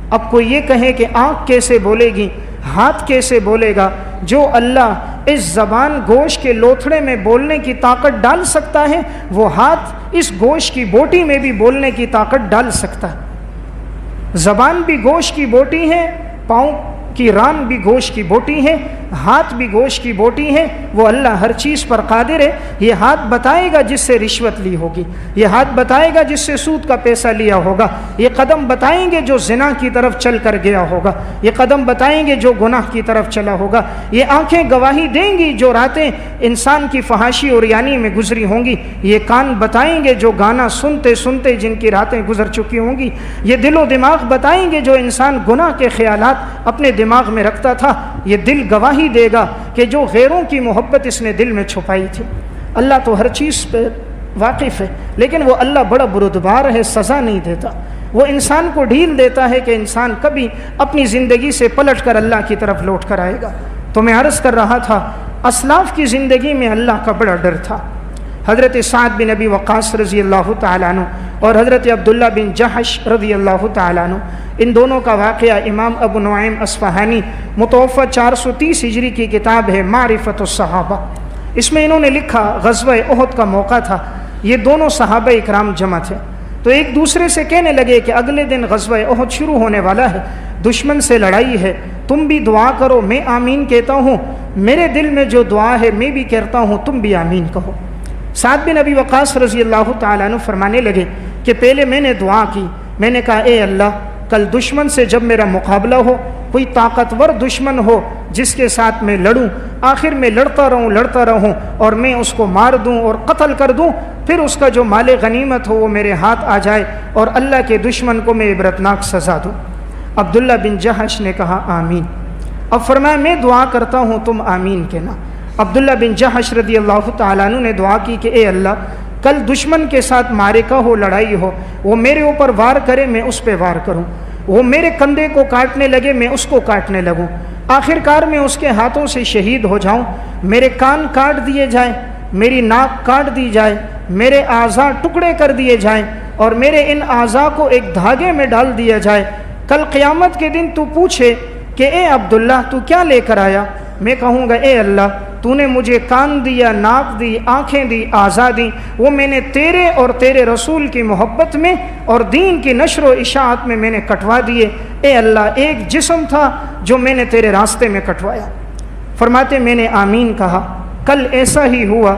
اب کوئی یہ کہے کہ آنکھ کیسے بولے گی، ہاتھ کیسے بولے گا؟ جو اللہ اس زبان گوشت کے لوتھڑے میں بولنے کی طاقت ڈال سکتا ہے، وہ ہاتھ اس گوشت کی بوٹی میں بھی بولنے کی طاقت ڈال سکتا ہے۔ زبان بھی گوشت کی بوٹی ہے، پاؤں کی ران بھی گوشت کی بوٹی ہے، ہاتھ بھی گوشت کی بوٹی ہے۔ وہ اللہ ہر چیز پر قادر ہے۔ یہ ہاتھ بتائے گا جس سے رشوت لی ہوگی، یہ ہاتھ بتائے گا جس سے سود کا پیسہ لیا ہوگا، یہ قدم بتائیں گے جو زنا کی طرف چل کر گیا ہوگا، یہ قدم بتائیں گے جو گناہ کی طرف چلا ہوگا، یہ آنکھیں گواہی دیں گی جو راتیں انسان کی فحاشی اور یعنی میں گزری ہوں گی، یہ کان بتائیں گے جو گانا سنتے سنتے جن کی راتیں گزر چکی ہوں گی، یہ دل و دماغ بتائیں گے جو انسان گناہ کے خیالات اپنے دماغ میں رکھتا تھا، یہ دل گواہی دے گا کہ جو غیروں کی محبت اس نے دل میں چھپائی تھی۔ اللہ تو ہر چیز پہ واقف ہے، لیکن وہ اللہ بڑا بردبار ہے، سزا نہیں دیتا، وہ انسان کو ڈھیل دیتا ہے کہ انسان کبھی اپنی زندگی سے پلٹ کر اللہ کی طرف لوٹ کر آئے گا۔ تو میں عرض کر رہا تھا اسلاف کی زندگی میں اللہ کا بڑا ڈر تھا۔ حضرت سعد بن ابی وقاص رضی اللہ تعالیٰ عنہ اور حضرت عبداللہ بن جحش رضی اللہ تعالیٰ عنہ، ان دونوں کا واقعہ امام ابو نعیم اصفہانی متوفہ 430 ہجری کی کتاب ہے معرفت الصحابہ، اس میں انہوں نے لکھا غزوہ احد کا موقع تھا، یہ دونوں صحابہ اکرام جمع تھے، تو ایک دوسرے سے کہنے لگے کہ اگلے دن غزوہ احد شروع ہونے والا ہے، دشمن سے لڑائی ہے، تم بھی دعا کرو، میں آمین کہتا ہوں، میرے دل میں جو دعا ہے میں بھی کہتا ہوں، تم بھی آمین کہو۔ سعد بن ابی وقاص رضی اللہ تعالیٰ عنہ فرمانے لگے کہ پہلے میں نے دعا کی، میں نے کہا اے اللہ کل دشمن سے جب میرا مقابلہ ہو، کوئی طاقتور دشمن ہو جس کے ساتھ میں لڑوں، آخر میں لڑتا رہوں اور میں اس کو مار دوں اور قتل کر دوں، پھر اس کا جو مال غنیمت ہو وہ میرے ہاتھ آ جائے اور اللہ کے دشمن کو میں عبرتناک سزا دوں۔ عبداللہ بن جحش نے کہا آمین۔ اب فرمایا میں دعا کرتا ہوں تم آمین کہنا۔ عبداللہ بن جحش رضی اللہ تعالیٰ عنہ نے دعا کی کہ اے اللہ کل دشمن کے ساتھ معرکہ ہو، لڑائی ہو، وہ میرے اوپر وار کرے میں اس پہ وار کروں، وہ میرے کندھے کو کاٹنے لگے میں اس کو کاٹنے لگوں، آخر کار میں اس کے ہاتھوں سے شہید ہو جاؤں، میرے کان کاٹ دیے جائیں، میری ناک کاٹ دی جائے، میرے اعضاء ٹکڑے کر دیے جائیں اور میرے ان اعضاء کو ایک دھاگے میں ڈال دیا جائے، کل قیامت کے دن تو پوچھے کہ اے عبداللہ تو کیا لے کر آیا، میں کہوں گا اے اللہ تو تو نے مجھے کان دیا، ناک دی، آنکھیں دی، اعضاء دی، وہ میں نے تیرے اور تیرے رسول کی محبت میں اور دین کی نشر و اشاعت میں نے کٹوا دیے۔ اے اللہ، ایک جسم تھا جو میں نے تیرے راستے میں کٹوایا۔ فرماتے میں نے آمین کہا۔ کل ایسا ہی ہوا،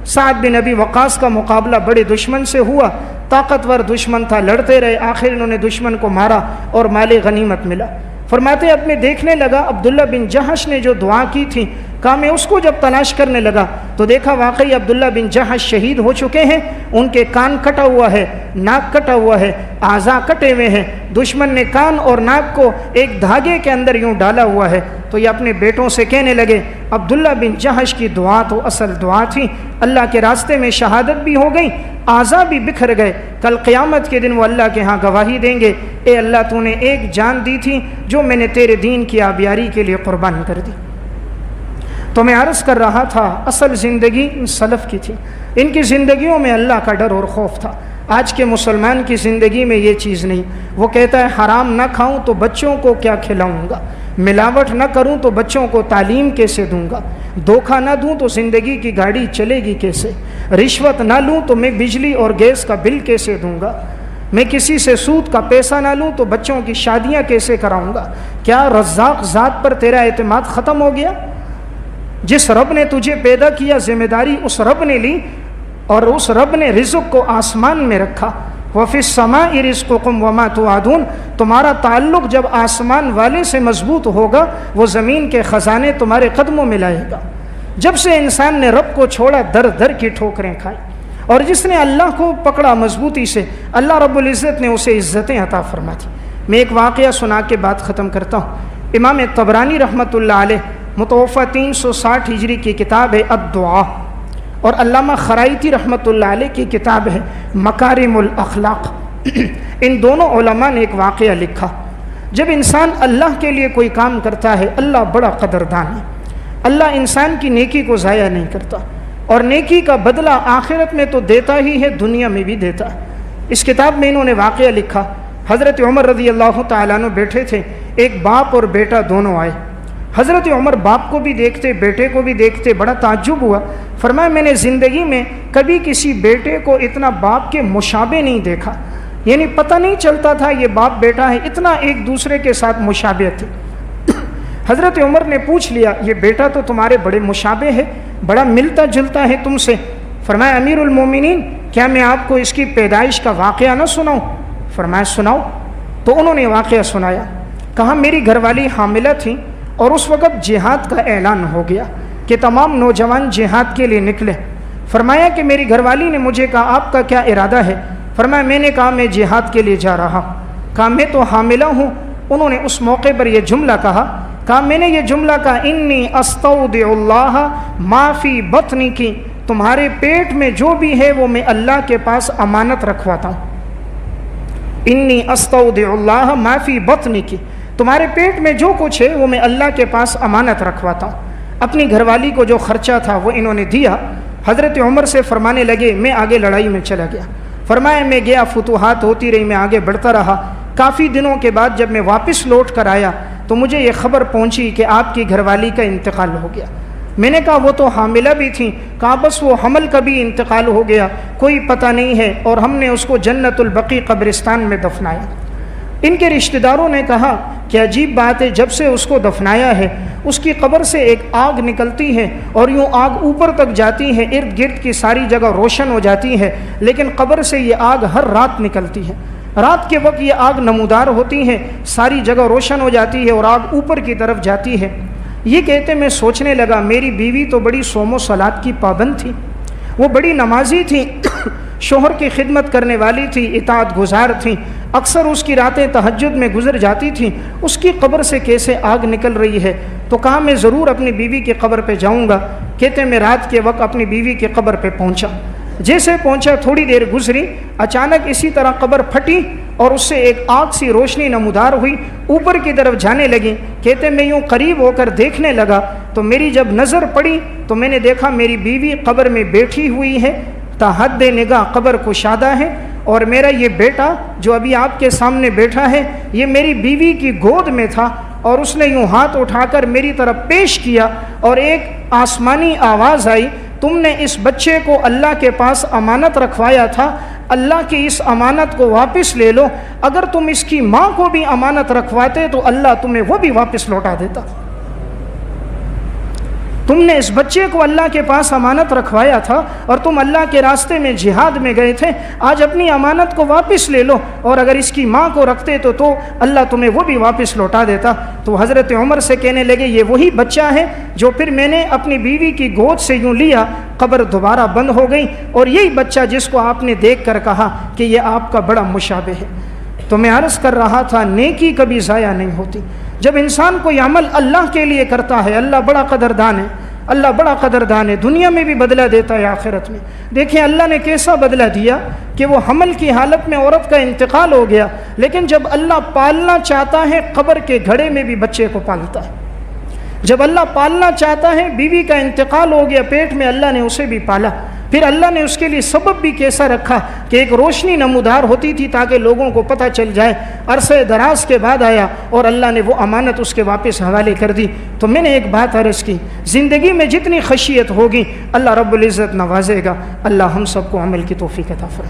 سعد بن ابی وقاص کا مقابلہ بڑے دشمن سے ہوا، طاقتور دشمن تھا، لڑتے رہے، آخر انہوں نے دشمن کو مارا اور مال غنیمت ملا۔ فرماتے اب میں دیکھنے لگا عبداللہ بن جہش نے جو دعا کی تھی، کہا میں اس کو جب تلاش کرنے لگا تو دیکھا واقعی عبداللہ بن جہش شہید ہو چکے ہیں، ان کے کان کٹا ہوا ہے، ناک کٹا ہوا ہے، اعضاء کٹے ہوئے ہیں، دشمن نے کان اور ناک کو ایک دھاگے کے اندر یوں ڈالا ہوا ہے۔ تو یہ اپنے بیٹوں سے کہنے لگے عبداللہ بن جہش کی دعا تو اصل دعا تھی، اللہ کے راستے میں شہادت بھی ہو گئی، اعضاء بھی بکھر گئے، کل قیامت کے دن وہ اللہ کے ہاں گواہی دیں گے، اے اللہ تو نے ایک جان دی تھی جو میں نے تیرے دین کی آبیاری کے لیے قربان کر دی۔ تو میں عرض کر رہا تھا اصل زندگی ان سلف کی تھی، ان کی زندگیوں میں اللہ کا ڈر اور خوف تھا۔ آج کے مسلمان کی زندگی میں یہ چیز نہیں، وہ کہتا ہے حرام نہ کھاؤں تو بچوں کو کیا کھلاؤں گا، ملاوٹ نہ کروں تو بچوں کو تعلیم کیسے دوں گا، دھوکہ نہ دوں تو زندگی کی گاڑی چلے گی کیسے، رشوت نہ لوں تو میں بجلی اور گیس کا بل کیسے دوں گا، میں کسی سے سود کا پیسہ نہ لوں تو بچوں کی شادیاں کیسے کراؤں گا۔ کیا رزاق ذات پر تیرا اعتماد ختم ہو گیا؟ جس رب نے تجھے پیدا کیا ذمہ داری اس رب نے لی، اور اس رب نے رزق کو آسمان میں رکھا۔ وَفِي السَّمَاءِ رِزْقُكُمْ وَمَا تُوعَدُونَ، تمہارا تعلق جب آسمان والے سے مضبوط ہوگا وہ زمین کے خزانے تمہارے قدموں میں لائے گا۔ جب سے انسان نے رب کو چھوڑا در در کی ٹھوکریں کھائیں، اور جس نے اللہ کو پکڑا مضبوطی سے اللہ رب العزت نے اسے عزتیں عطا فرما دی۔ میں ایک واقعہ سنا کے بات ختم کرتا ہوں۔ امام طبرانی رحمۃ اللہ علیہ متوفہ 360 ہجری کی کتاب ہے الدعاء، اور علامہ خرائطی رحمۃ اللہ علیہ کی کتاب ہے مکارم الاخلاق۔ ان دونوں علماء نے ایک واقعہ لکھا، جب انسان اللہ کے لیے کوئی کام کرتا ہے اللہ بڑا قدردان ہے، اللہ انسان کی نیکی کو ضائع نہیں کرتا، اور نیکی کا بدلہ آخرت میں تو دیتا ہی ہے، دنیا میں بھی دیتا ہے۔ اس کتاب میں انہوں نے واقعہ لکھا، حضرت عمر رضی اللہ تعالیٰ عنہ بیٹھے تھے، ایک باپ اور بیٹا دونوں آئے۔ حضرت عمر باپ کو بھی دیکھتے بیٹے کو بھی دیکھتے، بڑا تعجب ہوا، فرمایا میں نے زندگی میں کبھی کسی بیٹے کو اتنا باپ کے مشابہ نہیں دیکھا، یعنی پتہ نہیں چلتا تھا یہ باپ بیٹا ہے، اتنا ایک دوسرے کے ساتھ مشابہت تھی۔ حضرت عمر نے پوچھ لیا یہ بیٹا تو تمہارے بڑے مشابہ ہے، بڑا ملتا جلتا ہے تم سے۔ فرمایا امیر المومنین کیا میں آپ کو اس کی پیدائش کا واقعہ نہ سناؤں؟ فرمایا سناؤ۔ تو انہوں نے واقعہ سنایا، کہا میری گھر والی حاملہ تھی اور اس وقت جہاد کا اعلان ہو گیا کہ تمام نوجوان جہاد کے لیے نکلے۔ فرمایا کہ میری گھر والی نے مجھے کہا آپ کا کیا ارادہ ہے؟ فرمایا میں نے کہا میں جہاد کے لیے جا رہا ہوں۔ کہا میں تو حاملہ ہوں۔ انہوں نے اس موقع پر یہ جملہ کہا میں نے یہ جملہ کہا انی استودع اللہ ما فی بطنی کی، تمہارے پیٹ میں جو بھی ہے وہ میں اللہ کے پاس امانت رکھواتا ہوں۔ انی استودع اللہ ما فی بطنی کی، تمہارے پیٹ میں جو کچھ ہے وہ میں اللہ کے پاس امانت رکھواتا ہوں۔ اپنی گھر والی کو جو خرچہ تھا وہ انہوں نے دیا۔ حضرت عمر سے فرمانے لگے میں آگے لڑائی میں چلا گیا۔ فرمایا میں گیا، فتوحات ہوتی رہی، میں آگے بڑھتا رہا۔ کافی دنوں کے بعد جب میں واپس لوٹ کر آیا تو مجھے یہ خبر پہنچی کہ آپ کی گھر والی کا انتقال ہو گیا۔ میں نے کہا وہ تو حاملہ بھی تھیں۔ کہا بس وہ حمل کا بھی انتقال ہو گیا، کوئی پتہ نہیں ہے، اور ہم نے اس کو جنت البقیع قبرستان میں دفنایا۔ ان کے رشتہ داروں نے کہا کہ عجیب بات ہے، جب سے اس کو دفنایا ہے اس کی قبر سے ایک آگ نکلتی ہے اور یوں آگ اوپر تک جاتی ہے، ارد گرد کی ساری جگہ روشن ہو جاتی ہے، لیکن قبر سے یہ آگ ہر رات نکلتی ہے۔ رات کے وقت یہ آگ نمودار ہوتی ہے، ساری جگہ روشن ہو جاتی ہے اور آگ اوپر کی طرف جاتی ہے۔ یہ کہتے میں سوچنے لگا میری بیوی تو بڑی صوم و صلات کی پابند تھی، وہ بڑی نمازی تھی، شوہر کی خدمت کرنے والی تھی، اطاعت گزار تھی، اکثر اس کی راتیں تہجد میں گزر جاتی تھیں، اس کی قبر سے کیسے آگ نکل رہی ہے؟ تو کہا میں ضرور اپنی بیوی کی قبر پہ جاؤں گا۔ کہتے میں رات کے وقت اپنی بیوی کی قبر پہ پہنچا۔ جیسے پہنچا تھوڑی دیر گزری، اچانک اسی طرح قبر پھٹی اور اس سے ایک آگ سی روشنی نمودار ہوئی، اوپر کی طرف جانے لگی۔ کہتے میں یوں قریب ہو کر دیکھنے لگا تو میری جب نظر پڑی تو میں نے دیکھا میری بیوی قبر میں بیٹھی ہوئی ہے، تا حد نگاہ قبر کشادہ ہے، اور میرا یہ بیٹا جو ابھی آپ کے سامنے بیٹھا ہے یہ میری بیوی کی گود میں تھا، اور اس نے یوں ہاتھ اٹھا کر میری طرف پیش کیا اور ایک آسمانی آواز آئی، تم نے اس بچے کو اللہ کے پاس امانت رکھوایا تھا، اللہ کی اس امانت کو واپس لے لو۔ اگر تم اس کی ماں کو بھی امانت رکھواتے تو اللہ تمہیں وہ بھی واپس لوٹا دیتا۔ تم نے اس بچے کو اللہ کے پاس امانت رکھوایا تھا اور تم اللہ کے راستے میں جہاد میں گئے تھے، آج اپنی امانت کو واپس لے لو، اور اگر اس کی ماں کو رکھتے تو اللہ تمہیں وہ بھی واپس لوٹا دیتا۔ تو حضرت عمر سے کہنے لگے یہ وہی بچہ ہے جو پھر میں نے اپنی بیوی کی گود سے یوں لیا، قبر دوبارہ بند ہو گئی، اور یہی بچہ جس کو آپ نے دیکھ کر کہا کہ یہ آپ کا بڑا مشابہ ہے۔ تو میں عرض کر رہا تھا نیکی کبھی ضائع نہیں ہوتی۔ جب انسان کوئی عمل اللہ کے لیے کرتا ہے، اللہ بڑا قدردان ہے، اللہ بڑا قدردان ہے، دنیا میں بھی بدلہ دیتا ہے آخرت میں۔ دیکھیں اللہ نے کیسا بدلہ دیا کہ وہ حمل کی حالت میں عورت کا انتقال ہو گیا، لیکن جب اللہ پالنا چاہتا ہے قبر کے گھڑے میں بھی بچے کو پالتا ہے۔ جب اللہ پالنا چاہتا ہے، بیوی کا انتقال ہو گیا پیٹ میں، اللہ نے اسے بھی پالا۔ پھر اللہ نے اس کے لیے سبب بھی کیسا رکھا کہ ایک روشنی نمودار ہوتی تھی تاکہ لوگوں کو پتہ چل جائے۔ عرصے دراز کے بعد آیا اور اللہ نے وہ امانت اس کے واپس حوالے کر دی۔ تو میں نے ایک بات عرض کی، زندگی میں جتنی خشیت ہوگی اللہ رب العزت نوازے گا۔ اللہ ہم سب کو عمل کی توفیق عطا فرمائے۔